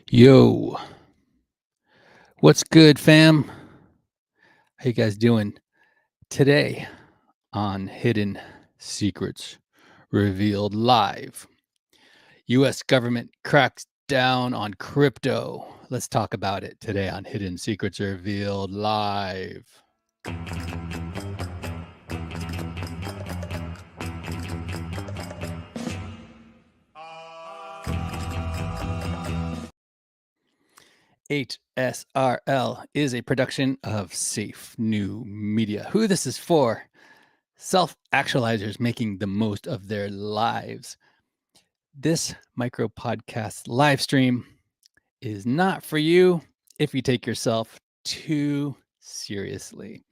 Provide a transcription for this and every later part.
Yo, what's good, fam? How you guys doing today on Hidden Secrets Revealed Live? U.S. government cracks down on crypto. Let's talk about it today on Hidden Secrets Revealed Live. HSRL is a production of Safe New Media. Who this is for? Self-actualizers making the most of their lives. This micro podcast live stream is not for you if you take yourself too seriously.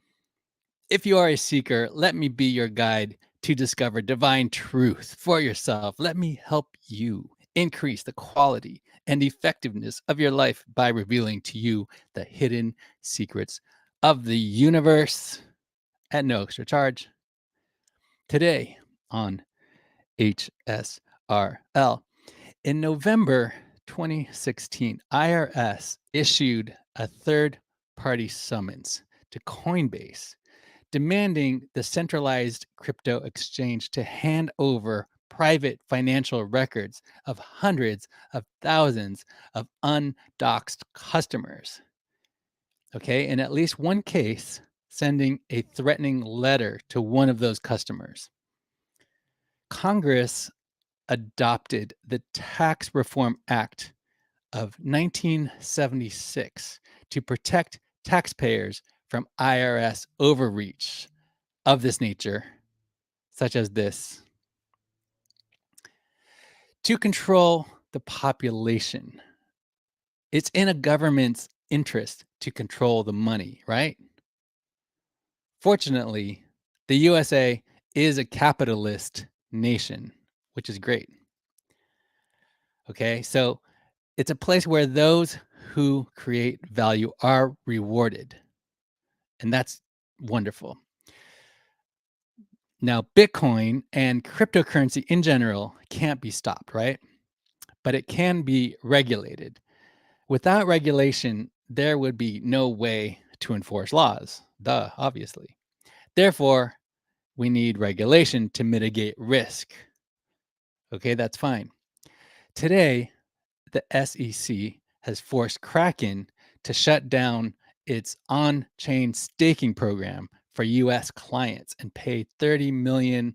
If you are a seeker, let me be your guide to discover divine truth for yourself. Let me help you increase the quality and effectiveness of your life by revealing to you the hidden secrets of the universe at no extra charge. Today on HSRL, in November 2016, IRS issued a third-party summons to Coinbase demanding the centralized crypto exchange to hand over private financial records of hundreds of thousands of undoxed customers. Okay, in at least one case, sending a threatening letter to one of those customers. Congress adopted the Tax Reform Act of 1976 to protect taxpayers from IRS overreach of this nature, such as this. To control the population, it's in a government's interest to control the money, right? Fortunately, the USA is a capitalist nation, which is great. Okay, so it's a place where those who create value are rewarded. And that's wonderful. Now, Bitcoin and cryptocurrency in general can't be stopped, right? But it can be regulated. Without regulation, there would be no way to enforce laws. Duh, obviously. Therefore, we need regulation to mitigate risk. Okay, that's fine. Today, the SEC has forced Kraken to shut down its on-chain staking program for US clients and pay $30 million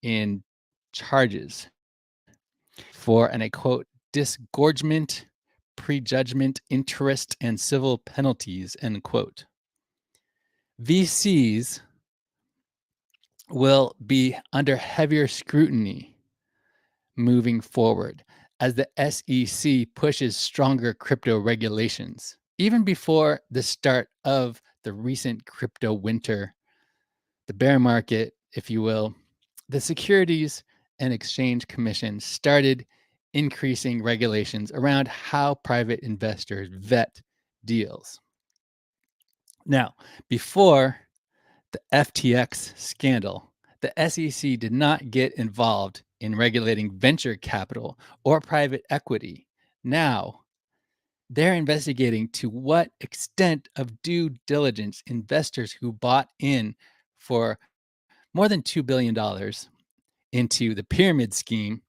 in charges for, and I quote, disgorgement, prejudgment, interest, and civil penalties, end quote. VCs will be under heavier scrutiny moving forward as the SEC pushes stronger crypto regulations. Even before the start of the recent crypto winter, the bear market, if you will, the Securities and Exchange Commission started increasing regulations around how private investors vet deals. Now, before the FTX scandal, the SEC did not get involved in regulating venture capital or private equity. Now, they're investigating to what extent of due diligence investors who bought in for more than $2 billion into the pyramid scheme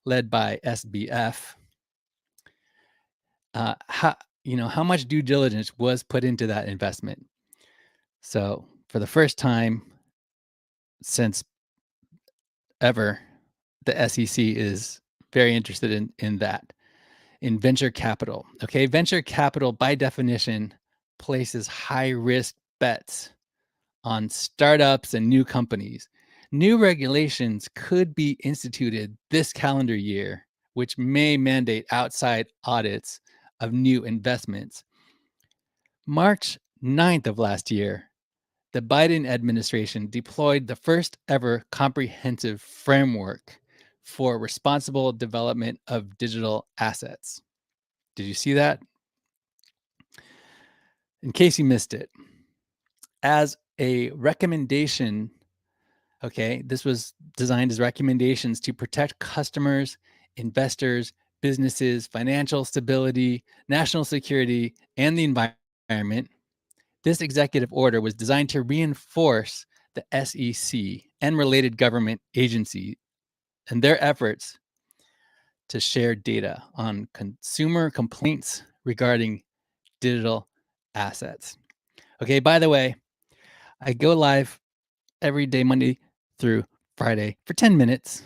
led by SBF, how much due diligence was put into that investment. So for the first time since ever, the SEC is very interested in that, in venture capital. Okay, venture capital by definition places high risk bets on startups and new companies. New regulations could be instituted this calendar year which may mandate outside audits of new investments. March 9th of last year, the Biden administration deployed the first ever comprehensive framework for responsible development of digital assets. Did you see that? In case you missed it, as a recommendation, okay, this was designed as recommendations to protect customers, investors, businesses, financial stability, national security, and the environment. This executive order was designed to reinforce the SEC and related government agencies and their efforts to share data on consumer complaints regarding digital assets. Okay, by the way, I go live every day, Monday through Friday for 10 minutes.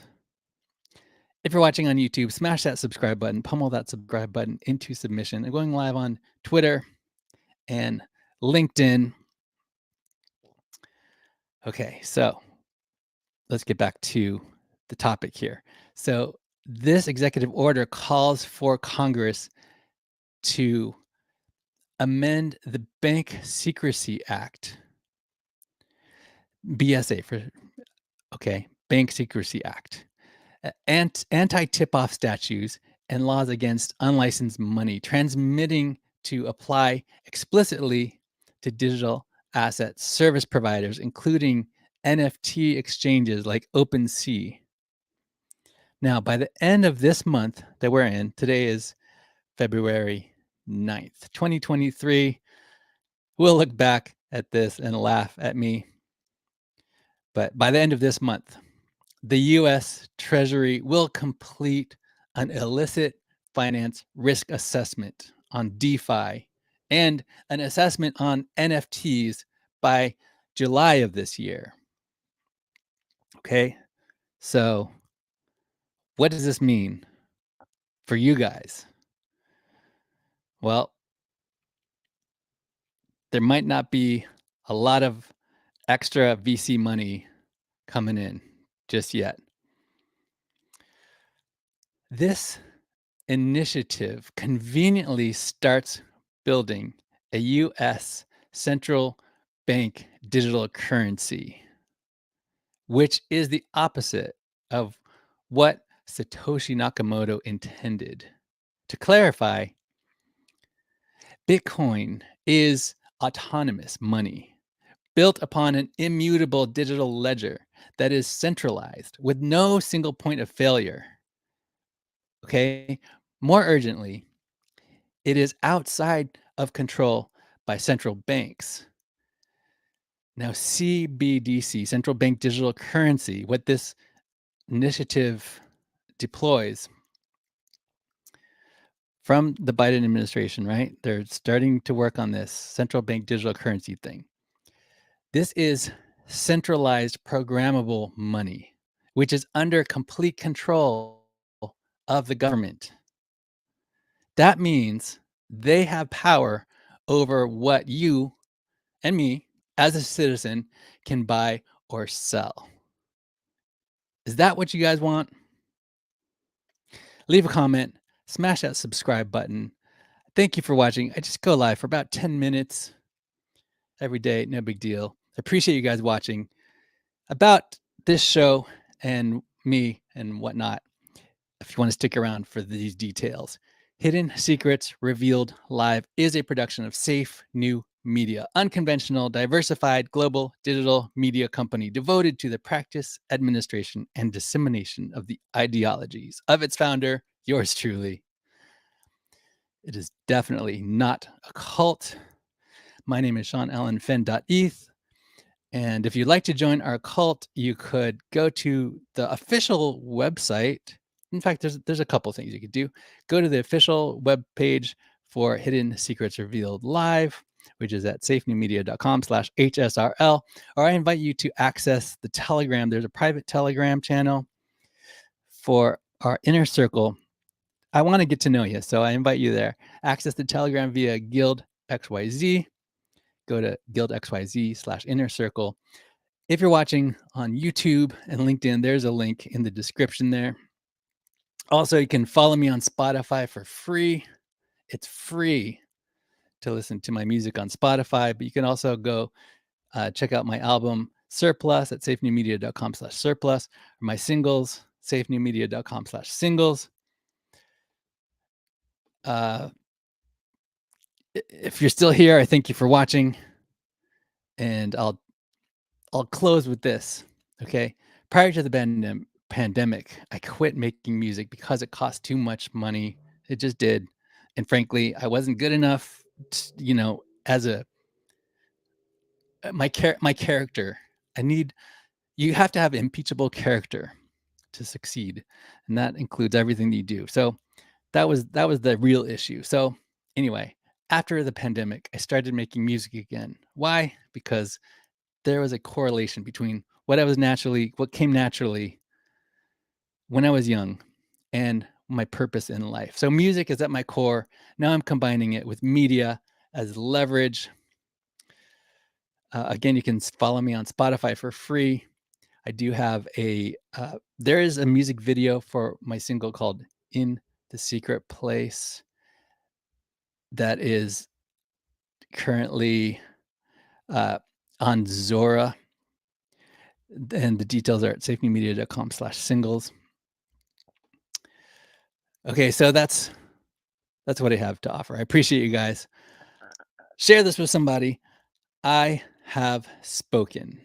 If you're watching on YouTube, smash that subscribe button, pummel that subscribe button into submission. I'm going live on Twitter and LinkedIn. Okay, so let's get back to the topic here. So, this executive order calls for Congress to amend the Bank Secrecy Act, BSA for, okay, Bank Secrecy Act, anti-tip-off statutes, and laws against unlicensed money transmitting to apply explicitly to digital asset service providers, including NFT exchanges like OpenSea. Now, by the end of this month that we're in, today is February 9th, 2023, we'll look back at this and laugh at me. But by the end of this month, the US Treasury will complete an illicit finance risk assessment on DeFi and an assessment on NFTs by July of this year. Okay, so what does this mean for you guys? Well, there might not be a lot of extra VC money coming in just yet. This initiative conveniently starts building a US central bank digital currency, which is the opposite of what Satoshi Nakamoto intended. To clarify, Bitcoin is autonomous money built upon an immutable digital ledger that is centralized with no single point of failure. Okay. More urgently, it is outside of control by central banks. Now, CBDC, central bank digital currency, what this initiative deploys from the Biden administration, right? They're starting to work on this central bank digital currency thing. This is centralized programmable money, which is under complete control of the government. That means they have power over what you and me as a citizen can buy or sell. Is that what you guys want? Leave a comment, smash that subscribe button. Thank you for watching. I just go live for about 10 minutes every day, no big deal. I appreciate you guys watching. About this show and me and whatnot, if you want to stick around for these details. Hidden Secrets Revealed Live is a production of Safe New Media, unconventional, diversified, global digital media company devoted to the practice, administration, and dissemination of the ideologies of its founder, yours truly. It is definitely not a cult. My name is Sean Allen Fenn.eth. And if you'd like to join our cult, you could go to the official website. In fact, there's a couple things you could do. Go to the official webpage for Hidden Secrets Revealed Live, which is at safenewmedia.com/HSRL. Or I invite you to access the Telegram. There's a private Telegram channel for our inner circle. I want to get to know you, so I invite you there. Access the Telegram via Guild XYZ. Go to guildxyz/inner circle. If you're watching on YouTube and LinkedIn, there's a link in the description there. Also, you can follow me on Spotify for free. It's free to listen to my music on Spotify, but you can also go check out my album Surplus at safenewmedia.com/surplus, or my singles, safenewmedia.com/singles. Uh, if you're still here, I thank you for watching, and I'll close with this. Okay, prior to the pandemic, I quit making music because it cost too much money. It just did, and frankly, I wasn't good enough. As a my character, I need you have to have impeachable character to succeed, and that includes everything that you do. So that was the real issue. So anyway, after the pandemic, I started making music again. Why? Because there was a correlation between what came naturally when I was young and my purpose in life. So music is at my core. Now I'm combining it with media as leverage. Again, you can follow me on Spotify for free. I do have there is a music video for my single called In the Secret Place that is currently uh, on Zora, and the details are at safetymedia.com/singles. Okay, so that's what I have to offer. I appreciate you guys. Share this with somebody. I have spoken.